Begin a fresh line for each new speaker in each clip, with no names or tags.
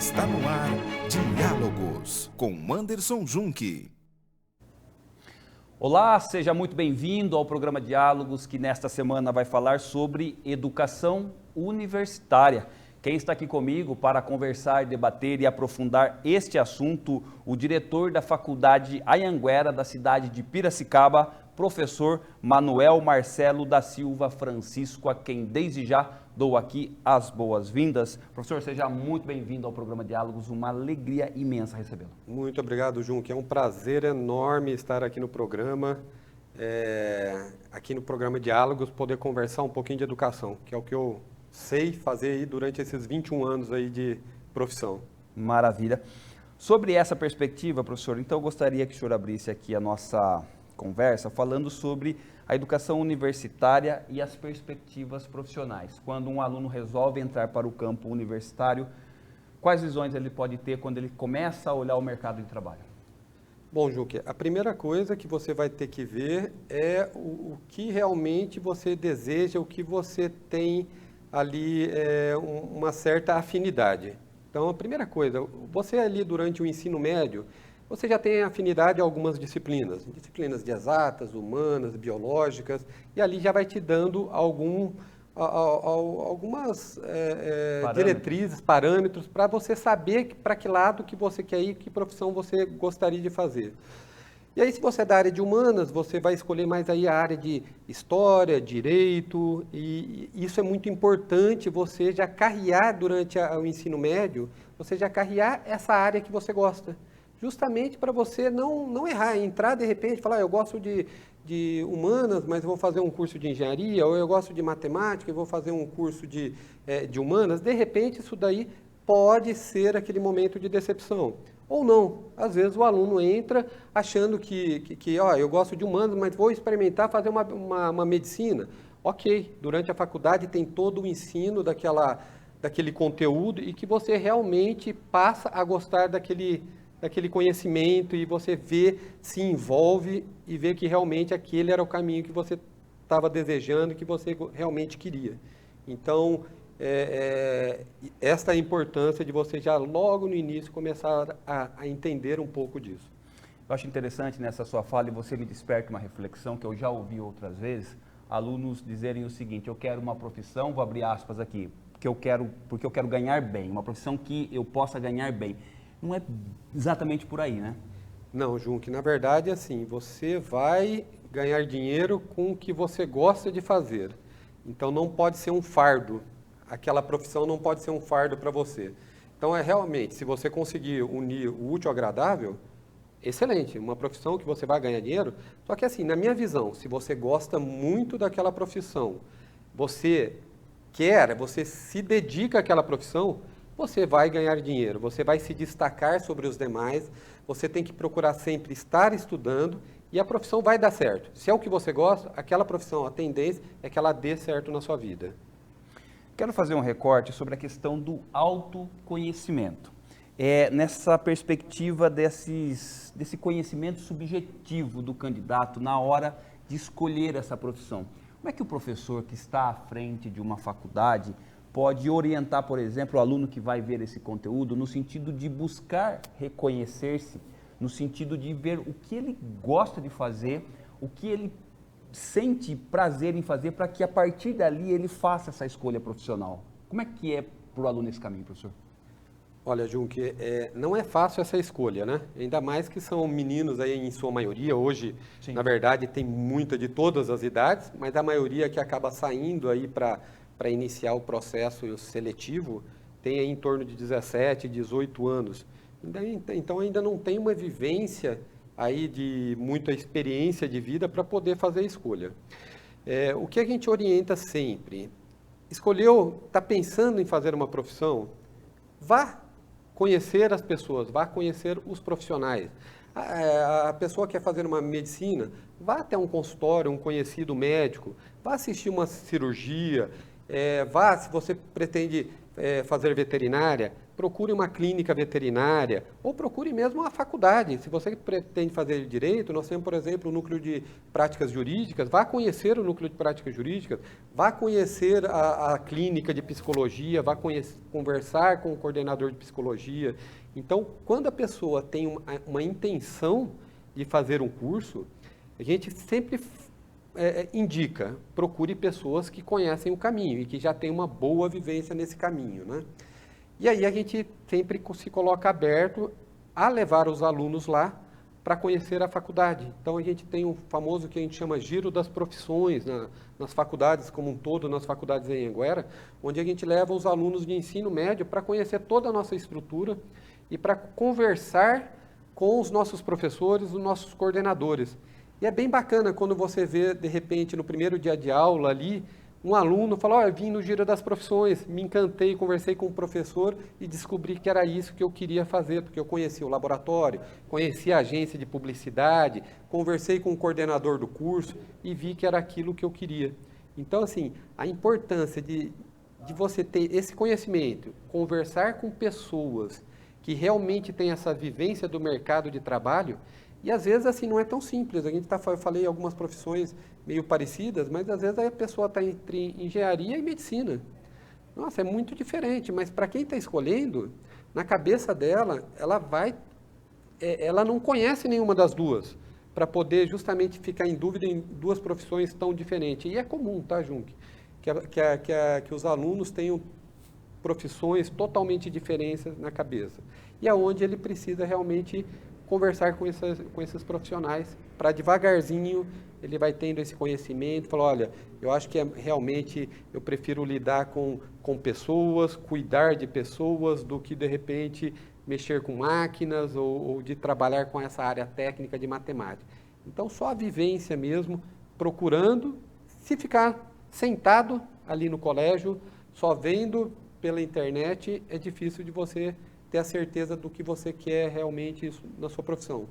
Está no ar Diálogos com Anderson Junque.
Olá, seja muito bem-vindo ao programa Diálogos, que nesta semana vai falar sobre educação universitária. Quem está aqui comigo para conversar, debater e aprofundar este assunto, o diretor da Faculdade Anhanguera da cidade de Piracicaba, professor Manuel Marcelo da Silva Francisco, a quem desde já dou aqui as boas-vindas. Professor, seja muito bem-vindo ao programa Diálogos, uma alegria imensa recebê-lo.
Muito obrigado, Junque. É um prazer enorme estar aqui no programa, Diálogos, poder conversar um pouquinho de educação, que é o que eu sei fazer aí durante esses 21 anos aí de profissão.
Maravilha. Sobre essa perspectiva, professor, então eu gostaria que o senhor abrisse aqui a nossa conversa falando sobre a educação universitária e as perspectivas profissionais. Quando um aluno resolve entrar para o campo universitário, quais visões ele pode ter quando ele começa a olhar o mercado de trabalho?
Bom, Juque, a primeira coisa que você vai ter que ver é o que realmente você deseja, o que você tem ali uma certa afinidade. Então, a primeira coisa, você ali durante o ensino médio, você já tem afinidade a algumas disciplinas de exatas, humanas, biológicas, e ali já vai te dando algumas diretrizes, parâmetros, para você saber para que lado que você quer ir, que profissão você gostaria de fazer. E aí, se você é da área de humanas, você vai escolher mais aí a área de história, direito, e isso é muito importante, você já carrear durante o ensino médio, você já carrear essa área que você gosta. Justamente para você não errar, entrar de repente e falar, eu gosto de humanas, mas eu vou fazer um curso de engenharia, ou eu gosto de matemática e vou fazer um curso de humanas. De repente, isso daí pode ser aquele momento de decepção. Ou não, às vezes o aluno entra achando que eu gosto de humanas, mas vou experimentar fazer uma medicina. Ok, durante a faculdade tem todo o ensino daquele conteúdo e que você realmente passa a gostar daquele conhecimento e você se envolve e vê que realmente aquele era o caminho que você estava desejando, que você realmente queria. Então, esta é a importância de você já logo no início começar a entender um pouco disso.
Eu acho interessante nessa sua fala, e você me desperta uma reflexão que eu já ouvi outras vezes, alunos dizerem o seguinte, eu quero uma profissão, vou abrir aspas aqui, porque eu quero ganhar bem, uma profissão que eu possa ganhar bem. Não é exatamente por aí, né?
Não, Junque, na verdade, assim, você vai ganhar dinheiro com o que você gosta de fazer. Então, não pode ser um fardo. Aquela profissão não pode ser um fardo para você. Então, realmente, se você conseguir unir o útil ao agradável, excelente, uma profissão que você vai ganhar dinheiro. Só que, assim, na minha visão, se você gosta muito daquela profissão, você se dedica àquela profissão, você vai ganhar dinheiro, você vai se destacar sobre os demais, você tem que procurar sempre estar estudando e a profissão vai dar certo. Se é o que você gosta, aquela profissão, a tendência é que ela dê certo na sua vida.
Quero fazer um recorte sobre a questão do autoconhecimento. Nessa perspectiva desse conhecimento subjetivo do candidato na hora de escolher essa profissão. Como é que o professor que está à frente de uma faculdade pode orientar, por exemplo, o aluno que vai ver esse conteúdo no sentido de buscar reconhecer-se, no sentido de ver o que ele gosta de fazer, o que ele sente prazer em fazer, para que a partir dali ele faça essa escolha profissional. Como é que é para o aluno esse caminho, professor?
Olha, Junque, não é fácil essa escolha, né? Ainda mais que são meninos aí em sua maioria. Hoje, sim, na verdade, tem muita de todas as idades, mas a maioria que acaba saindo aí para iniciar o processo seletivo tem aí em torno de 17, 18 anos. Então ainda não tem uma vivência aí de muita experiência de vida para poder fazer a escolha. O que a gente orienta sempre? Escolheu, está pensando em fazer uma profissão? Vá conhecer as pessoas, vá conhecer os profissionais. A pessoa quer fazer uma medicina, vá até um consultório, um conhecido médico, vá assistir uma cirurgia, se você pretende fazer veterinária, procure uma clínica veterinária ou procure mesmo uma faculdade. Se você pretende fazer direito, nós temos, por exemplo, o núcleo de práticas jurídicas, vá conhecer o núcleo de práticas jurídicas, vá conhecer a clínica de psicologia, vá conversar com o coordenador de psicologia. Então, quando a pessoa tem uma intenção de fazer um curso, a gente sempre indica, procure pessoas que conhecem o caminho e que já têm uma boa vivência nesse caminho, né? E aí a gente sempre se coloca aberto a levar os alunos lá para conhecer a faculdade. Então a gente tem um famoso que a gente chama Giro das Profissões nas faculdades como um todo, nas faculdades em Anhanguera, onde a gente leva os alunos de ensino médio para conhecer toda a nossa estrutura e para conversar com os nossos professores, os nossos coordenadores. E é bem bacana quando você vê, de repente, no primeiro dia de aula ali, um aluno fala, olha, vim no Giro das Profissões, me encantei, conversei com o professor e descobri que era isso que eu queria fazer, porque eu conheci o laboratório, conheci a agência de publicidade, conversei com o coordenador do curso e vi que era aquilo que eu queria. Então, assim, a importância de você ter esse conhecimento, conversar com pessoas que realmente têm essa vivência do mercado de trabalho, e às vezes assim não é tão simples. Eu falei algumas profissões meio parecidas, mas às vezes a pessoa está entre engenharia e medicina. Nossa, é muito diferente, mas para quem está escolhendo, na cabeça dela, ela não conhece nenhuma das duas, para poder justamente ficar em dúvida em duas profissões tão diferentes. E é comum, tá, Junk? Que os alunos tenham profissões totalmente diferentes na cabeça. E é onde ele precisa realmente conversar com esses profissionais, para devagarzinho ele vai tendo esse conhecimento, falar, olha, eu acho que realmente eu prefiro lidar com pessoas, cuidar de pessoas, do que de repente mexer com máquinas ou de trabalhar com essa área técnica de matemática. Então, só a vivência mesmo, procurando, se ficar sentado ali no colégio, só vendo pela internet, é difícil de você ter a certeza do que você quer realmente na sua profissão.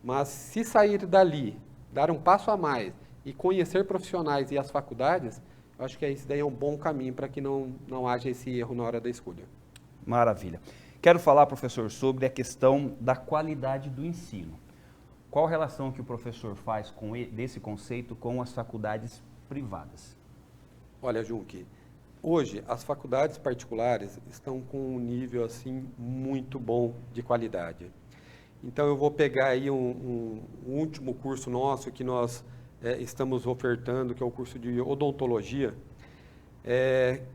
Mas se sair dali, dar um passo a mais e conhecer profissionais e as faculdades, eu acho que esse daí é um bom caminho para que não haja esse erro na hora da escolha.
Maravilha. Quero falar, professor, sobre a questão da qualidade do ensino. Qual a relação que o professor faz desse conceito com as faculdades privadas?
Olha, Junk, hoje as faculdades particulares estão com um nível assim muito bom de qualidade. Então eu vou pegar aí um último curso nosso que nós estamos ofertando, que é o curso de odontologia,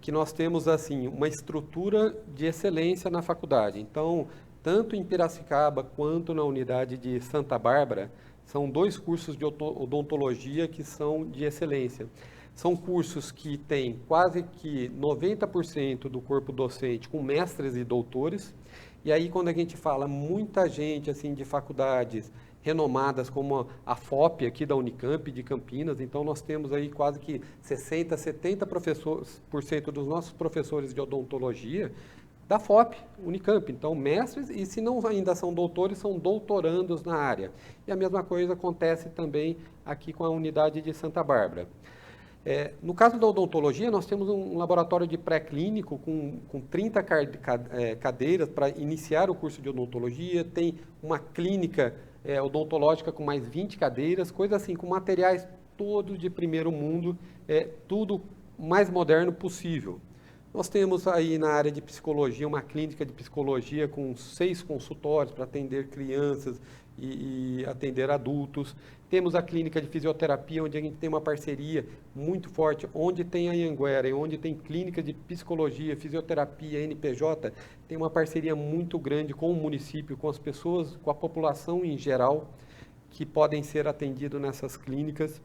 que nós temos assim uma estrutura de excelência na faculdade. Então, tanto em Piracicaba quanto na unidade de Santa Bárbara, são 2 cursos de odontologia que são de excelência. São cursos que têm quase que 90% do corpo docente com mestres e doutores. E aí, quando a gente fala muita gente assim de faculdades renomadas como a FOP aqui da Unicamp de Campinas, então nós temos aí quase que 60%, 70% dos nossos professores de odontologia da FOP, Unicamp. Então, mestres, e se não ainda são doutores, são doutorandos na área. E a mesma coisa acontece também aqui com a unidade de Santa Bárbara. No caso da odontologia, nós temos um laboratório de pré-clínico com 30 cadeiras para iniciar o curso de odontologia, tem uma clínica odontológica com mais 20 cadeiras, coisa assim, com materiais todos de primeiro mundo, tudo mais moderno possível. Nós temos aí na área de psicologia uma clínica de psicologia com 6 consultórios para atender crianças e atender adultos. Temos a clínica de fisioterapia, onde a gente tem uma parceria muito forte, onde tem a Anhanguera, onde tem clínica de psicologia, fisioterapia, NPJ, tem uma parceria muito grande com o município, com as pessoas, com a população em geral, que podem ser atendidos nessas clínicas.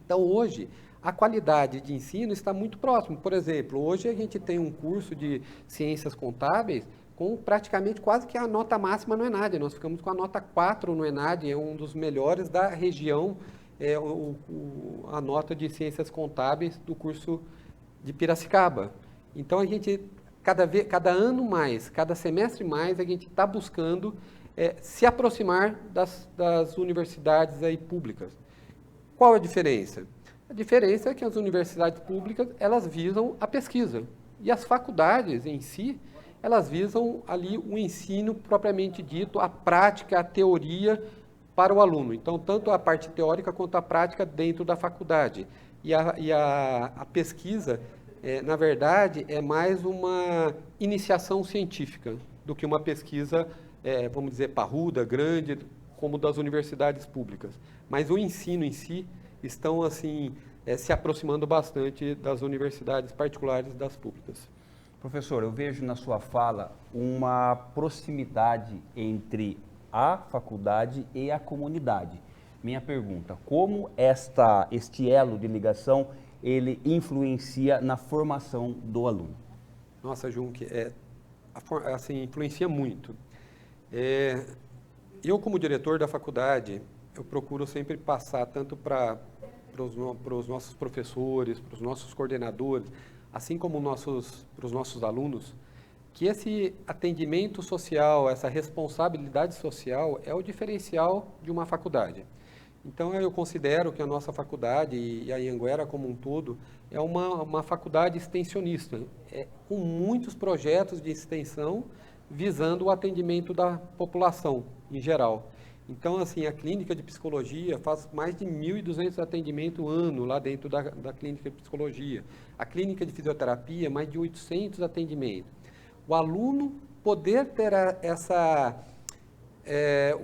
Então, hoje, a qualidade de ensino está muito próximo. Por exemplo, hoje a gente tem um curso de ciências contábeis com praticamente quase que a nota máxima no ENAD. Nós ficamos com a nota 4 no ENAD, é um dos melhores da região, a nota de ciências contábeis do curso de Piracicaba. Então, a gente, cada ano mais, cada semestre mais, a gente está buscando se aproximar das universidades aí públicas. Qual a diferença? A diferença é que as universidades públicas, elas visam a pesquisa. E as faculdades em si, elas visam ali o ensino propriamente dito, a prática, a teoria para o aluno. Então, tanto a parte teórica quanto a prática dentro da faculdade. E a pesquisa, na verdade, é mais uma iniciação científica do que uma pesquisa, vamos dizer, parruda, grande, como das universidades públicas. Mas o ensino em si estão, assim, se aproximando bastante das universidades particulares e das públicas.
Professor, eu vejo na sua fala uma proximidade entre a faculdade e a comunidade. Minha pergunta, como este elo de ligação, ele influencia na formação do aluno?
Nossa, Junque, assim, influencia muito. Eu, como diretor da faculdade, eu procuro sempre passar tanto para os nossos professores, para os nossos coordenadores, assim como para os nossos alunos, que esse atendimento social, essa responsabilidade social é o diferencial de uma faculdade. Então, eu considero que a nossa faculdade e a Anhanguera como um todo é uma faculdade extensionista, com muitos projetos de extensão visando o atendimento da população em geral. Então, assim, a clínica de psicologia faz mais de 1.200 atendimentos ano lá dentro da clínica de psicologia. A clínica de fisioterapia, mais de 800 atendimentos. O aluno poder ter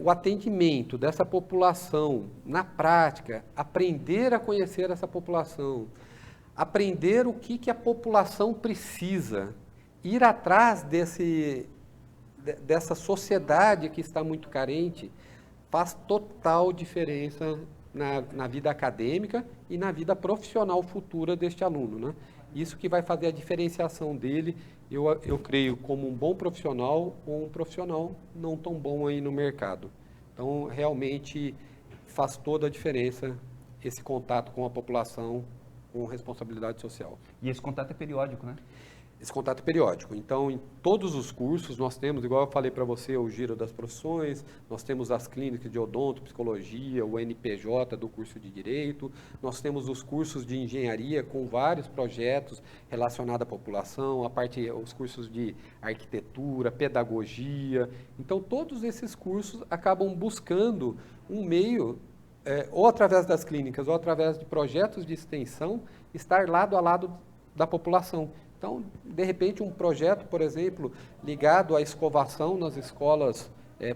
o atendimento dessa população na prática, aprender a conhecer essa população, aprender o que a população precisa, ir atrás dessa sociedade que está muito carente, faz total diferença na vida acadêmica e na vida profissional futura deste aluno, né? Isso que vai fazer a diferenciação dele, eu creio, como um bom profissional ou um profissional não tão bom aí no mercado. Então, realmente faz toda a diferença esse contato com a população com responsabilidade social.
E esse contato é periódico, né?
Esse contato é periódico. Então, em todos os cursos, nós temos, igual eu falei para você, o Giro das Profissões, nós temos as clínicas de odonto, psicologia, o NPJ do curso de Direito, nós temos os cursos de engenharia com vários projetos relacionados à população, os cursos de arquitetura, pedagogia. Então, todos esses cursos acabam buscando um meio, ou através das clínicas, ou através de projetos de extensão, estar lado a lado da população. Então, de repente, um projeto, por exemplo, ligado à escovação nas escolas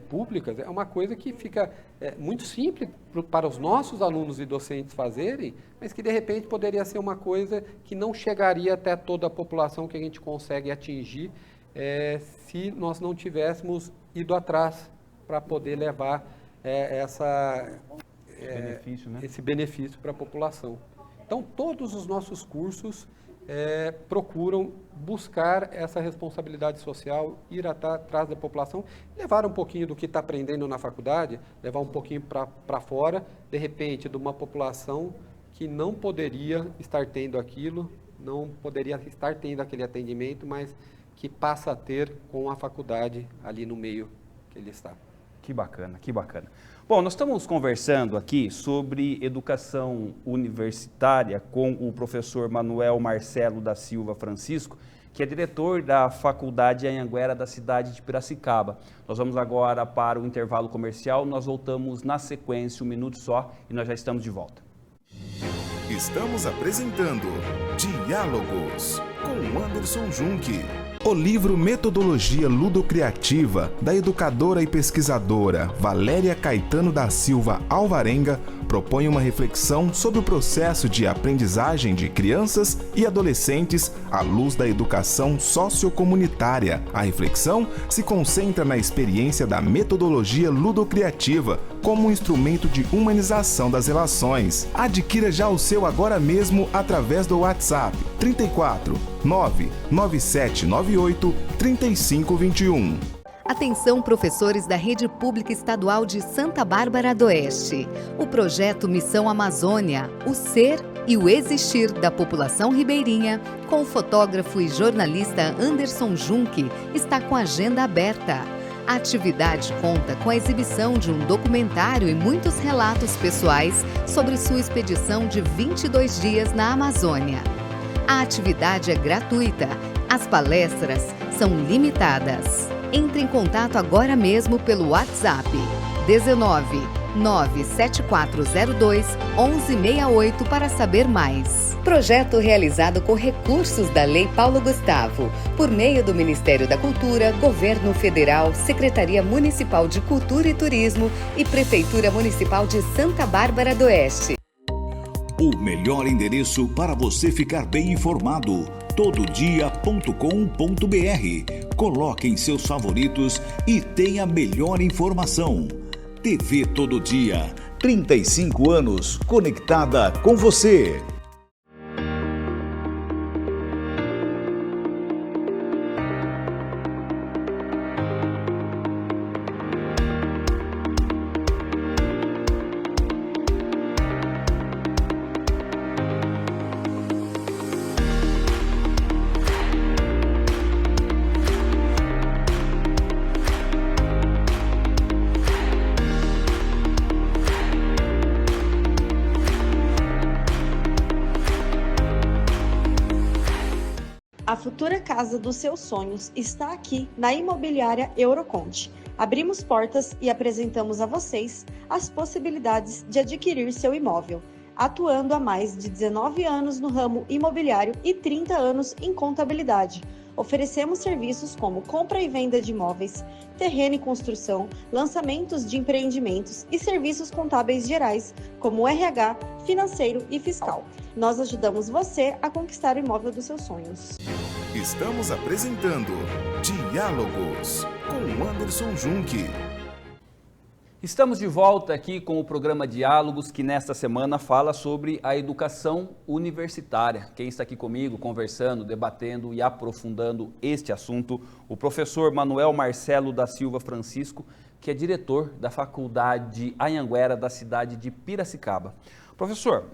públicas, é uma coisa que fica muito simples para os nossos alunos e docentes fazerem, mas que, de repente, poderia ser uma coisa que não chegaria até toda a população que a gente consegue atingir se nós não tivéssemos ido atrás para poder levar esse benefício para a população. Então, todos os nossos cursos procuram buscar essa responsabilidade social, ir atrás da população, levar um pouquinho do que está aprendendo na faculdade, levar um pouquinho para fora, de repente, de uma população que não poderia estar tendo aquilo, não poderia estar tendo aquele atendimento, mas que passa a ter com a faculdade ali no meio que ele está.
Que bacana, que bacana. Bom, nós estamos conversando aqui sobre educação universitária com o professor Manuel Marcelo da Silva Francisco, que é diretor da Faculdade Anhanguera da cidade de Piracicaba. Nós vamos agora para o intervalo comercial, nós voltamos na sequência, um minuto só, e nós já estamos de volta.
Estamos apresentando Diálogos com Anderson Junque. O livro Metodologia Ludocriativa, da educadora e pesquisadora Valéria Caetano da Silva Alvarenga, propõe uma reflexão sobre o processo de aprendizagem de crianças e adolescentes à luz da educação sociocomunitária. A reflexão se concentra na experiência da metodologia ludocriativa como um instrumento de humanização das relações. Adquira já o seu agora mesmo através do WhatsApp 34 99798 3521.
Atenção, professores da Rede Pública Estadual de Santa Bárbara do Oeste. O projeto Missão Amazônia, o ser e o existir da população ribeirinha, com o fotógrafo e jornalista Anderson Junque, está com a agenda aberta. A atividade conta com a exibição de um documentário e muitos relatos pessoais sobre sua expedição de 22 dias na Amazônia. A atividade é gratuita. As palestras são limitadas. Entre em contato agora mesmo pelo WhatsApp 19 97402 1168 para saber mais. Projeto realizado com recursos da Lei Paulo Gustavo, por meio do Ministério da Cultura, Governo Federal, Secretaria Municipal de Cultura e Turismo e Prefeitura Municipal de Santa Bárbara do Oeste.
O melhor endereço para você ficar bem informado, tododia.com.br. Coloque em seus favoritos e tenha a melhor informação. TV Todo Dia, 35 anos conectada com você.
A futura casa dos seus sonhos está aqui na Imobiliária Euroconte. Abrimos portas e apresentamos a vocês as possibilidades de adquirir seu imóvel, atuando há mais de 19 anos no ramo imobiliário e 30 anos em contabilidade. Oferecemos serviços como compra e venda de imóveis, terreno e construção, lançamentos de empreendimentos e serviços contábeis gerais, como RH, financeiro e fiscal. Nós ajudamos você a conquistar o imóvel dos seus sonhos.
Estamos apresentando Diálogos com Anderson Junque.
Estamos de volta aqui com o programa Diálogos, que nesta semana fala sobre a educação universitária. Quem está aqui comigo, conversando, debatendo e aprofundando este assunto, o professor Manuel Marcelo da Silva Francisco, que é diretor da Faculdade Anhanguera da cidade de Piracicaba. Professor,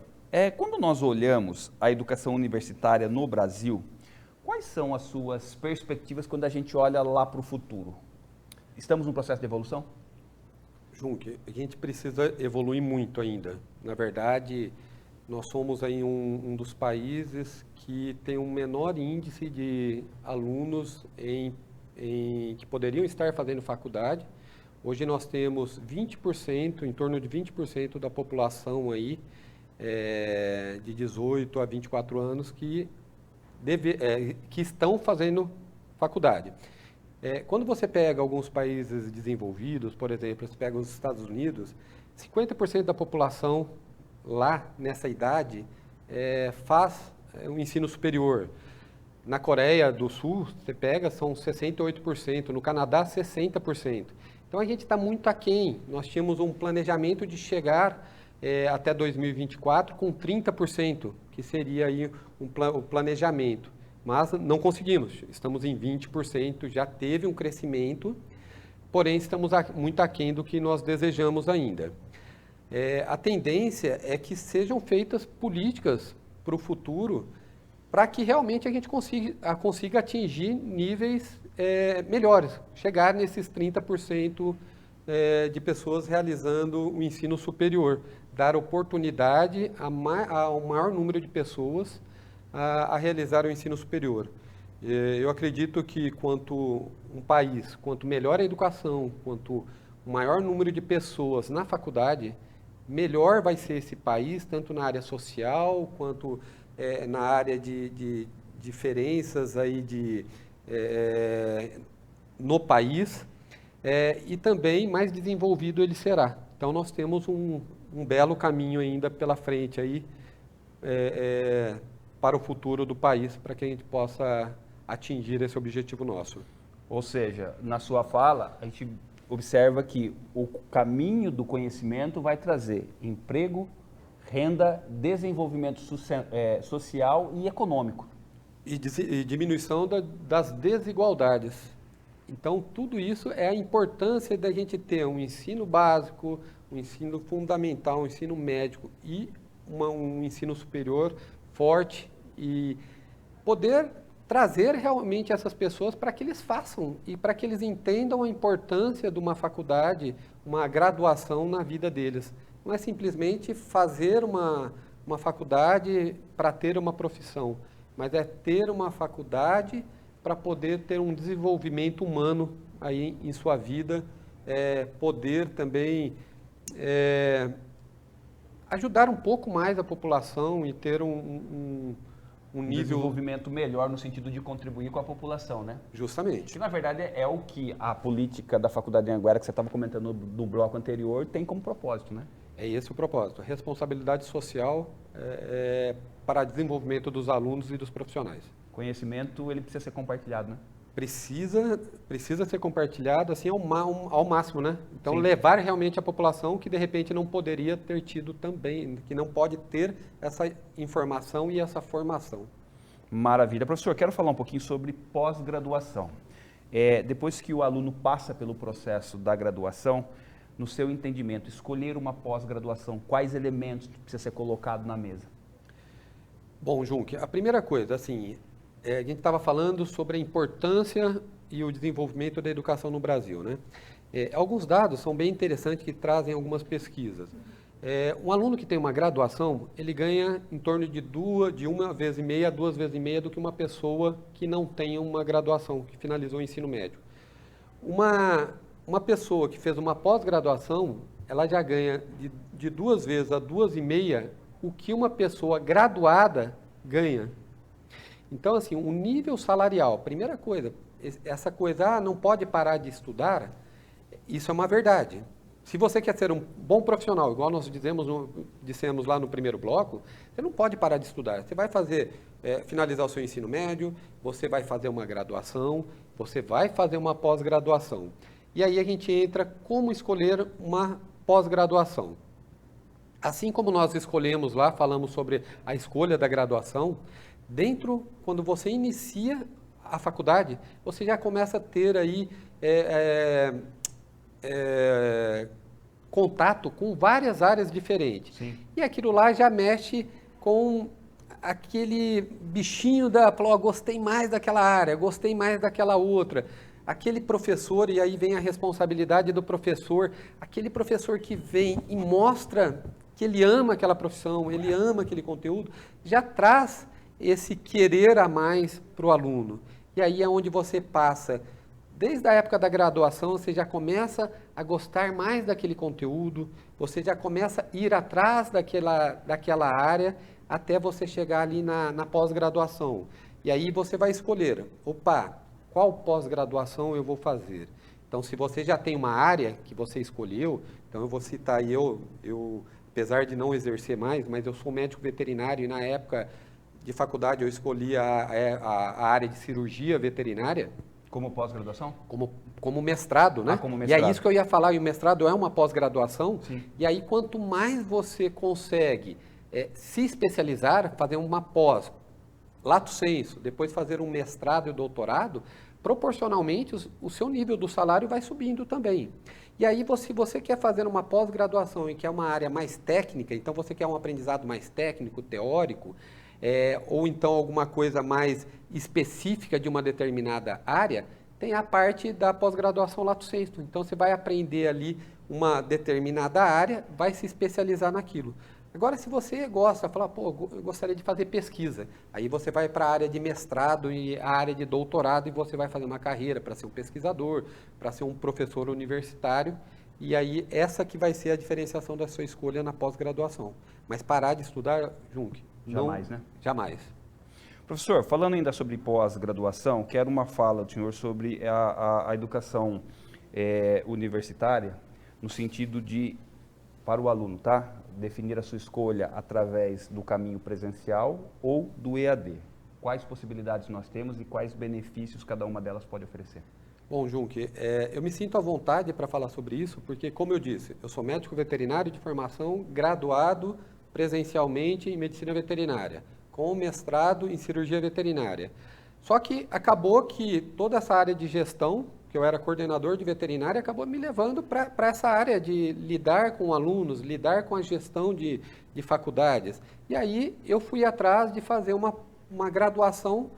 quando nós olhamos a educação universitária no Brasil, quais são as suas perspectivas quando a gente olha lá para o futuro? Estamos num processo de evolução?
Junque, a gente precisa evoluir muito ainda. Na verdade, nós somos aí um dos países que tem um menor índice de alunos que poderiam estar fazendo faculdade. Hoje nós temos 20%, em torno de 20% da população aí, de 18 a 24 anos que estão fazendo faculdade. Quando você pega alguns países desenvolvidos, por exemplo, você pega os Estados Unidos, 50% da população lá nessa idade faz o ensino superior. Na Coreia do Sul, você pega, são 68%, no Canadá, 60%. Então a gente está muito aquém. Nós tínhamos um planejamento de chegar até 2024 com 30%, que seria aí o planejamento. Mas não conseguimos, estamos em 20%, já teve um crescimento, porém estamos muito aquém do que nós desejamos ainda. A tendência é que sejam feitas políticas para o futuro, para que realmente a gente consiga atingir níveis melhores, chegar nesses 30% de pessoas realizando o ensino superior, dar oportunidade ao maior número de pessoas a realizar o ensino superior. Eu acredito que quanto melhor a educação, quanto maior número de pessoas na faculdade, melhor vai ser esse país, tanto na área social, quanto na área de diferenças aí no país, e também mais desenvolvido ele será. Então nós temos um belo caminho ainda pela frente aí, para o futuro do país, para que a gente possa atingir esse objetivo nosso.
Ou seja, na sua fala, a gente observa que o caminho do conhecimento vai trazer emprego, renda, desenvolvimento social e econômico.
E diminuição das desigualdades. Então, tudo isso é a importância da gente ter um ensino básico, um ensino fundamental, um ensino médio e um ensino superior forte, e poder trazer realmente essas pessoas para que eles façam e para que eles entendam a importância de uma faculdade, uma graduação na vida deles. Não é simplesmente fazer uma faculdade para ter uma profissão, mas é ter uma faculdade para poder ter um desenvolvimento humano aí em sua vida, poder também ajudar um pouco mais a população e ter um nível...
desenvolvimento melhor no sentido de contribuir com a população, né?
Justamente.
Que, na verdade, é o que a política da Faculdade de Anhanguera, que você estava comentando no bloco anterior, tem como propósito, né?
É esse o propósito, responsabilidade social para desenvolvimento dos alunos e dos profissionais.
Conhecimento, ele precisa ser compartilhado, né?
Precisa ser compartilhado assim ao máximo, né? Então,
Sim.
levar realmente a população que de repente não poderia ter tido também, que não pode ter essa informação e essa formação.
Maravilha. Professor, quero falar um pouquinho sobre pós-graduação. Depois que o aluno passa pelo processo da graduação, no seu entendimento, escolher uma pós-graduação, quais elementos precisa ser colocado na mesa?
Bom, Junque, a primeira coisa, assim, a gente estava falando sobre a importância e o desenvolvimento da educação no Brasil, né? Alguns dados são bem interessantes que trazem algumas pesquisas. Um aluno que tem uma graduação, ele ganha em torno de 1,5 vezes a 2 vezes e meia do que uma pessoa que não tem uma graduação, que finalizou o ensino médio. Uma pessoa que fez uma pós-graduação, ela já ganha de 2 vezes a 2,5 o que uma pessoa graduada ganha. Então, assim, o nível salarial, primeira coisa, essa coisa, não pode parar de estudar, isso é uma verdade. Se você quer ser um bom profissional, igual nós dissemos lá no primeiro bloco, você não pode parar de estudar. Você vai finalizar o seu ensino médio, você vai fazer uma graduação, você vai fazer uma pós-graduação. E aí a gente entra como escolher uma pós-graduação. Assim como nós escolhemos lá, falamos sobre a escolha da graduação, quando você inicia a faculdade, você já começa a ter aí contato com várias áreas diferentes.
Sim.
E aquilo lá já mexe com aquele bichinho gostei mais daquela área, gostei mais daquela outra. Aquele professor, e aí vem a responsabilidade do professor, aquele professor que vem e mostra que ele ama aquela profissão, ele ama aquele conteúdo, já traz esse querer a mais para o aluno. E aí é onde você passa, desde a época da graduação, você já começa a gostar mais daquele conteúdo, você já começa a ir atrás daquela área, até você chegar ali na pós-graduação. E aí você vai escolher, qual pós-graduação eu vou fazer? Então, se você já tem uma área que você escolheu, então eu vou citar aí, eu apesar de não exercer mais, mas eu sou médico veterinário e na época de faculdade eu escolhi a área de cirurgia veterinária.
Como pós-graduação?
Como mestrado, né?
Como mestrado.
E é isso que eu ia falar, e o mestrado é uma pós-graduação.
Sim.
E aí, quanto mais você consegue se especializar, fazer uma pós, lato sensu, depois fazer um mestrado e doutorado, proporcionalmente o seu nível do salário vai subindo também. E aí, se você quer fazer uma pós-graduação e quer uma área mais técnica, então você quer um aprendizado mais técnico, teórico, ou então alguma coisa mais específica de uma determinada área, tem a parte da pós-graduação lato sensu. Então, você vai aprender ali uma determinada área, vai se especializar naquilo. Agora, se você gosta, fala, eu gostaria de fazer pesquisa, aí você vai para a área de mestrado e a área de doutorado e você vai fazer uma carreira para ser um pesquisador, para ser um professor universitário, e aí essa que vai ser a diferenciação da sua escolha na pós-graduação. Mas parar de estudar, Junque?
Jamais, né?
Jamais.
Professor, falando ainda sobre pós-graduação, quero uma fala do senhor sobre a educação universitária, no sentido de, para o aluno, tá? Definir a sua escolha através do caminho presencial ou do EAD. Quais possibilidades nós temos e quais benefícios cada uma delas pode oferecer?
Bom, Junque, eu me sinto à vontade para falar sobre isso, porque, como eu disse, eu sou médico veterinário de formação, graduado presencialmente em medicina veterinária, com mestrado em cirurgia veterinária. Só que acabou que toda essa área de gestão, que eu era coordenador de veterinária, acabou me levando para essa área de lidar com alunos, lidar com a gestão de faculdades. E aí eu fui atrás de fazer uma graduação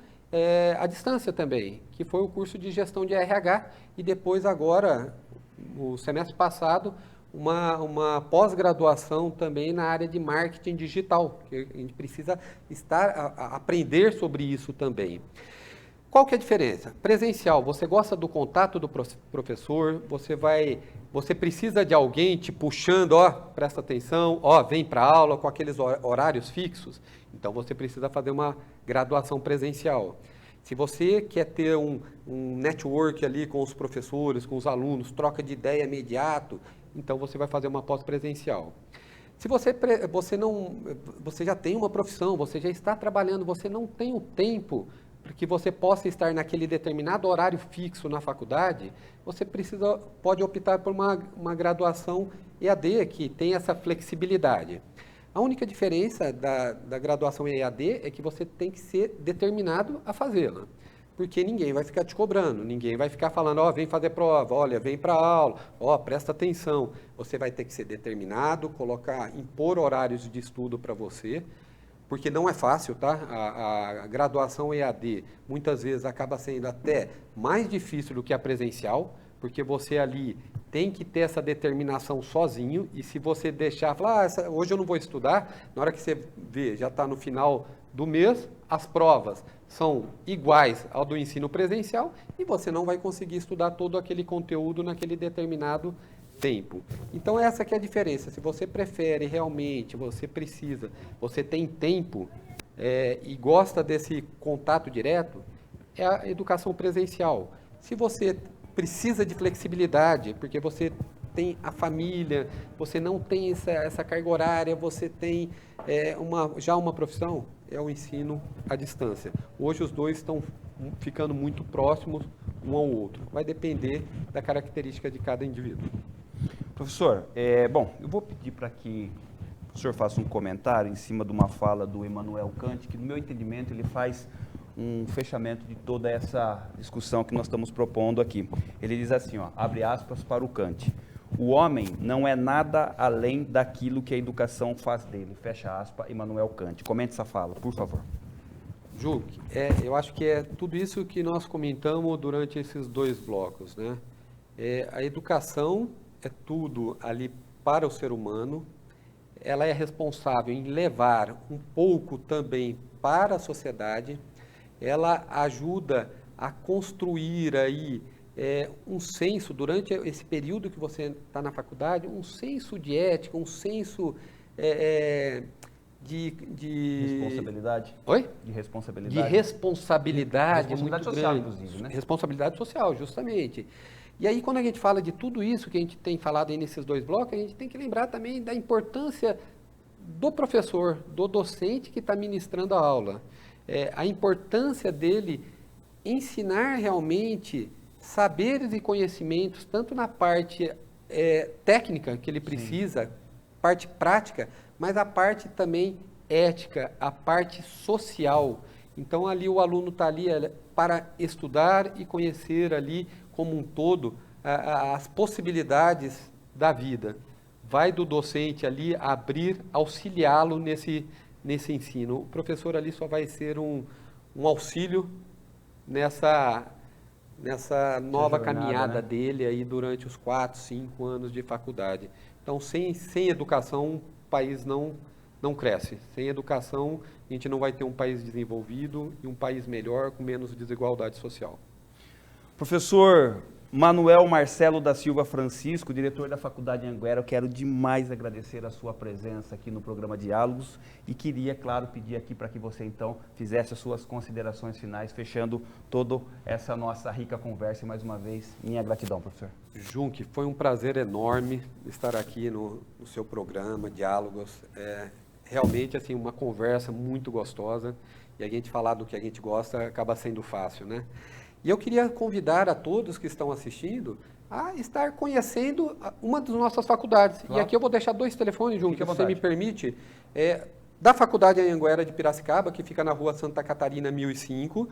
à distância também, que foi o curso de gestão de RH, e depois agora, no semestre passado, uma pós-graduação também na área de marketing digital, que a gente precisa aprender sobre isso também. qual que é a diferença? Presencial, você gosta do contato do professor, você precisa de alguém te puxando, ó, presta atenção, ó, vem para a aula com aqueles horários fixos. Então, você precisa fazer uma graduação presencial. Se você quer ter um network ali com os professores, com os alunos, troca de ideia imediato, então você vai fazer uma pós-presencial. Se você já tem uma profissão, você já está trabalhando, você não tem o tempo para que você possa estar naquele determinado horário fixo na faculdade, você pode optar por uma graduação EAD, que tem essa flexibilidade. A única diferença da graduação EAD é que você tem que ser determinado a fazê-la, porque ninguém vai ficar te cobrando, ninguém vai ficar falando, ó, vem fazer prova, olha, vem para a aula, ó, presta atenção. Você vai ter que ser determinado, impor horários de estudo para você, porque não é fácil, tá? A graduação EAD muitas vezes acaba sendo até mais difícil do que a presencial, porque você ali tem que ter essa determinação sozinho, e se você deixar, falar, hoje eu não vou estudar, na hora que você vê, já está no final do mês, as provas são iguais ao do ensino presencial, e você não vai conseguir estudar todo aquele conteúdo naquele determinado tempo. Então, essa que é a diferença. Se você prefere realmente, você tem tempo e gosta desse contato direto, é a educação presencial. Se você precisa de flexibilidade, porque você tem a família, você não tem essa carga horária, você tem já uma profissão, é o ensino à distância. Hoje os dois estão ficando muito próximos um ao outro. Vai depender da característica de cada indivíduo.
Professor, eu vou pedir para que o senhor faça um comentário em cima de uma fala do Immanuel Kant, que no meu entendimento ele faz um fechamento de toda essa discussão que nós estamos propondo aqui. Ele diz assim, ó, abre aspas para o Kant: o homem não é nada além daquilo que a educação faz dele. Fecha aspas, Immanuel Kant. Comente essa fala, por favor.
Ju, eu acho que é tudo isso que nós comentamos durante esses dois blocos, né? A educação é tudo ali para o ser humano, ela é responsável em levar um pouco também para a sociedade, ela ajuda a construir aí um senso, durante esse período que você está na faculdade, um senso de ética, um senso de
responsabilidade?
Oi?
De responsabilidade.
De responsabilidade muito
social,
grande.
inclusive, né?
Responsabilidade social, justamente. E aí, quando a gente fala de tudo isso que a gente tem falado aí nesses dois blocos, a gente tem que lembrar também da importância do professor, do docente que está ministrando a aula. A importância dele ensinar realmente saberes e conhecimentos, tanto na parte técnica que ele precisa, parte prática, mas a parte também ética, a parte social. Então, ali o aluno está ali para estudar e conhecer ali como um todo as possibilidades da vida. Vai do docente ali auxiliá-lo nesse ensino. O professor ali só vai ser um auxílio nessa nova caminhada, né, dele aí durante os 4, 5 anos de faculdade. Então, sem educação, o país não cresce. Sem educação, a gente não vai ter um país desenvolvido e um país melhor, com menos desigualdade social.
Professor Manuel Marcelo da Silva Francisco, diretor da Faculdade Anhanguera, eu quero demais agradecer a sua presença aqui no programa Diálogos e queria, claro, pedir aqui para que você, então, fizesse as suas considerações finais, fechando toda essa nossa rica conversa. E, mais uma vez, minha gratidão, professor.
Junque, foi um prazer enorme estar aqui no seu programa Diálogos. Realmente, assim, uma conversa muito gostosa, e a gente falar do que a gente gosta acaba sendo fácil, né? E eu queria convidar a todos que estão assistindo a estar conhecendo uma das nossas faculdades. Claro. E aqui eu vou deixar 2 telefones, João, que você me permite, da Faculdade Anhanguera de Piracicaba, que fica na rua Santa Catarina, 1005.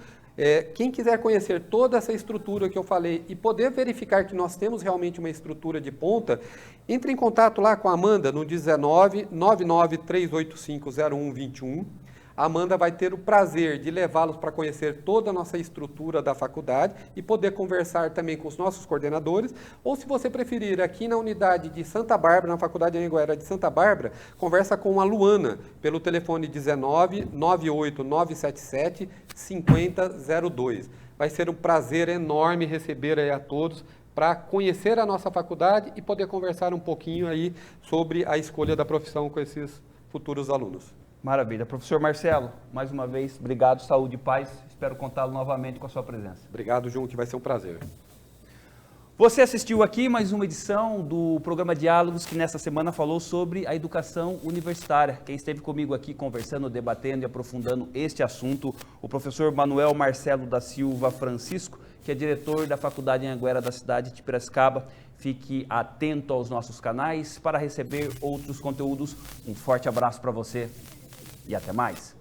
Quem quiser conhecer toda essa estrutura que eu falei e poder verificar que nós temos realmente uma estrutura de ponta, entre em contato lá com a Amanda no 19 99385 0121. A Amanda vai ter o prazer de levá-los para conhecer toda a nossa estrutura da faculdade e poder conversar também com os nossos coordenadores, ou se você preferir, aqui na unidade de Santa Bárbara, na Faculdade Anhanguera de Santa Bárbara, conversa com a Luana, pelo telefone 19 98 977 5002. Vai ser um prazer enorme receber aí a todos para conhecer a nossa faculdade e poder conversar um pouquinho aí sobre a escolha da profissão com esses futuros alunos.
Maravilha. Professor Marcelo, mais uma vez, obrigado, saúde e paz. Espero contá-lo novamente com a sua presença.
Obrigado, João, que vai ser um prazer.
Você assistiu aqui mais uma edição do programa Diálogos, que nesta semana falou sobre a educação universitária. Quem esteve comigo aqui conversando, debatendo e aprofundando este assunto, o professor Manuel Marcelo da Silva Francisco, que é diretor da Faculdade Anhanguera da cidade de Piracicaba. Fique atento aos nossos canais para receber outros conteúdos. Um forte abraço para você e até mais.